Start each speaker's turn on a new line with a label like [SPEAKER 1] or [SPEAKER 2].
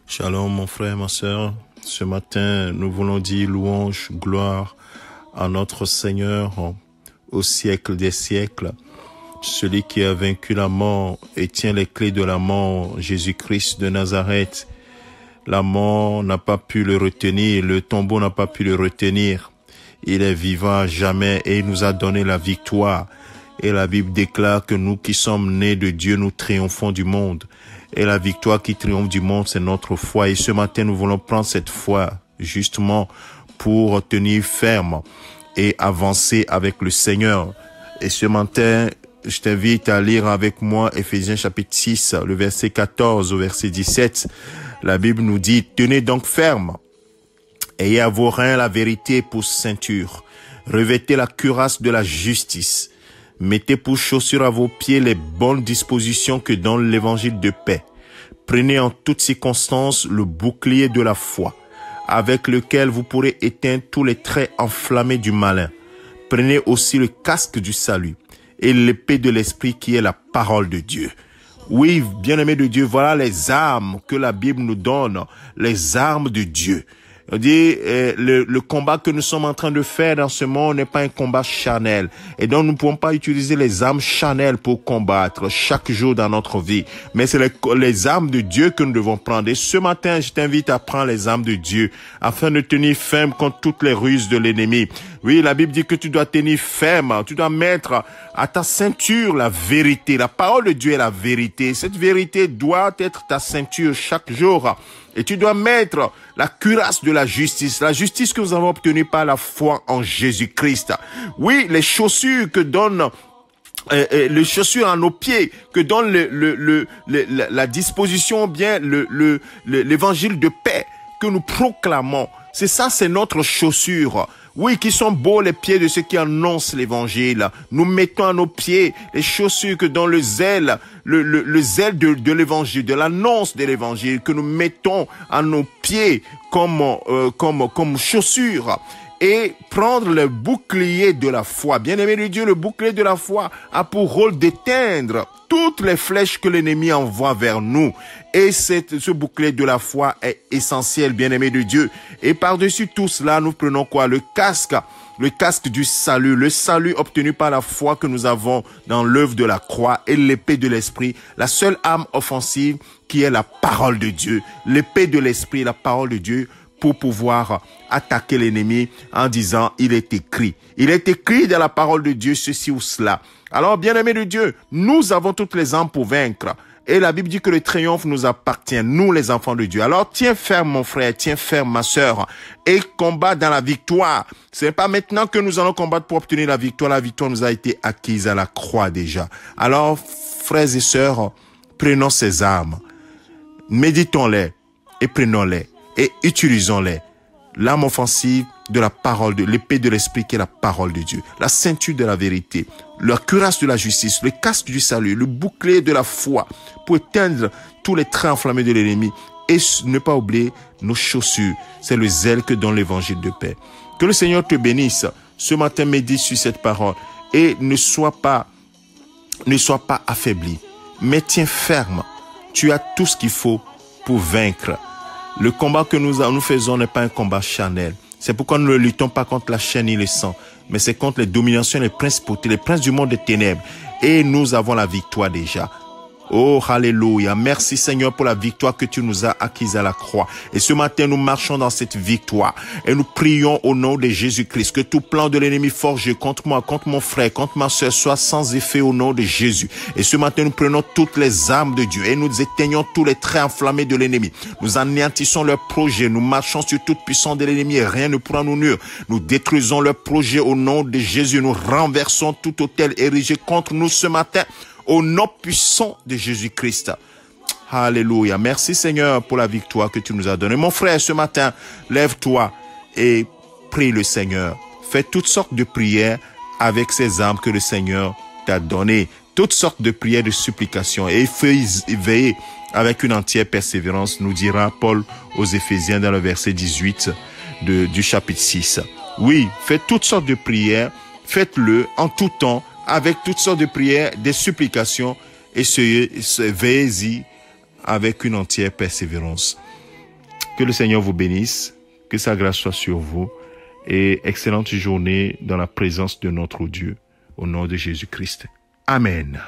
[SPEAKER 1] Shalom mon frère, ma sœur. Ce matin, nous voulons dire louange, gloire à notre Seigneur au siècle des siècles. Celui qui a vaincu la mort et tient les clés de la mort, Jésus-Christ de Nazareth. La mort n'a pas pu le retenir, le tombeau n'a pas pu le retenir. Il est vivant à jamais et il nous a donné la victoire. Et la Bible déclare que nous qui sommes nés de Dieu, nous triomphons du monde. Et la victoire qui triomphe du monde, c'est notre foi. Et ce matin, nous voulons prendre cette foi justement pour tenir ferme et avancer avec le Seigneur. Et ce matin, je t'invite à lire avec moi Éphésiens chapitre 6, le verset 14 au verset 17. La Bible nous dit, « Tenez donc ferme, ayez à vos reins la vérité pour ceinture, revêtez la cuirasse de la justice. » Mettez pour chaussures à vos pieds les bonnes dispositions que donne l'évangile de paix. Prenez en toutes circonstances le bouclier de la foi, avec lequel vous pourrez éteindre tous les traits enflammés du malin. Prenez aussi le casque du salut et l'épée de l'esprit qui est la parole de Dieu. Oui, bien-aimés de Dieu, voilà les armes que la Bible nous donne, les armes de Dieu. On dit, le combat que nous sommes en train de faire dans ce monde n'est pas un combat charnel. Et donc, nous ne pouvons pas utiliser les armes charnelles pour combattre chaque jour dans notre vie. Mais c'est les armes de Dieu que nous devons prendre. Et ce matin, je t'invite à prendre les armes de Dieu afin de tenir ferme contre toutes les ruses de l'ennemi. Oui, la Bible dit que tu dois tenir ferme. Tu dois mettre à ta ceinture la vérité. La parole de Dieu est la vérité. Cette vérité doit être ta ceinture chaque jour. Et tu dois mettre la cuirasse de la justice que nous avons obtenue par la foi en Jésus-Christ. Oui, les chaussures que donne les chaussures à nos pieds, que donne la disposition, bien l'évangile de paix que nous proclamons. C'est ça, c'est notre chaussure. Oui, qui sont beaux les pieds de ceux qui annoncent l'évangile. Nous mettons à nos pieds les chaussures que dans le zèle, le zèle de l'évangile, de l'annonce de l'évangile, que nous mettons à nos pieds comme chaussures. Et prendre le bouclier de la foi. Bien-aimé de Dieu, le bouclier de la foi a pour rôle d'éteindre toutes les flèches que l'ennemi envoie vers nous. Et ce bouclier de la foi est essentiel, bien-aimé de Dieu. Et par-dessus tout cela, nous prenons quoi? Le casque du salut, le salut obtenu par la foi que nous avons dans l'œuvre de la croix et l'épée de l'esprit, la seule arme offensive qui est la parole de Dieu. L'épée de l'esprit, la parole de Dieu, pour pouvoir attaquer l'ennemi en disant, il est écrit. Il est écrit dans la parole de Dieu ceci ou cela. Alors, bien-aimés de Dieu, nous avons toutes les armes pour vaincre. Et la Bible dit que le triomphe nous appartient, nous les enfants de Dieu. Alors, tiens ferme mon frère, tiens ferme ma sœur, et combat dans la victoire. Ce n'est pas maintenant que nous allons combattre pour obtenir la victoire nous a été acquise à la croix déjà. Alors, frères et sœurs, prenons ces armes, méditons-les et prenons-les. Et utilisons-les. L'arme offensive de la parole de l'épée de l'esprit qui est la parole de Dieu, la ceinture de la vérité, la cuirasse de la justice, le casque du salut, le bouclier de la foi pour éteindre tous les traits enflammés de l'ennemi et ne pas oublier nos chaussures. C'est le zèle que donne l'évangile de paix. Que le Seigneur te bénisse. Ce matin, médite sur cette parole et ne sois pas affaibli, mais tiens ferme. Tu as tout ce qu'il faut pour vaincre. Le combat que nous faisons n'est pas un combat charnel. C'est pourquoi nous ne luttons pas contre la chair ni le sang, mais c'est contre les dominations, les principautés, les princes du monde des ténèbres. Et nous avons la victoire déjà. Oh, alléluia. Merci Seigneur pour la victoire que tu nous as acquise à la croix. Et ce matin, nous marchons dans cette victoire. Et nous prions au nom de Jésus-Christ que tout plan de l'ennemi forgé contre moi, contre mon frère, contre ma soeur soit sans effet au nom de Jésus. Et ce matin, nous prenons toutes les armes de Dieu et nous éteignons tous les traits enflammés de l'ennemi. Nous anéantissons leurs projets. Nous marchons sur toute puissance de l'ennemi et rien ne pourra nous nuire. Nous détruisons leurs projets au nom de Jésus. Nous renversons tout autel érigé contre nous ce matin. Au nom puissant de Jésus-Christ. Alléluia. Merci Seigneur pour la victoire que tu nous as donnée. Mon frère, ce matin, lève-toi et prie le Seigneur. Fais toutes sortes de prières avec ces armes que le Seigneur t'a données. Toutes sortes de prières de supplication. Et veillez avec une entière persévérance, nous dira Paul aux Éphésiens dans le verset 18 du chapitre 6. Oui, faites toutes sortes de prières. Faites-le en tout temps, avec toutes sortes de prières, des supplications et veillez-y avec une entière persévérance. Que le Seigneur vous bénisse, que sa grâce soit sur vous et excellente journée dans la présence de notre Dieu. Au nom de Jésus-Christ. Amen.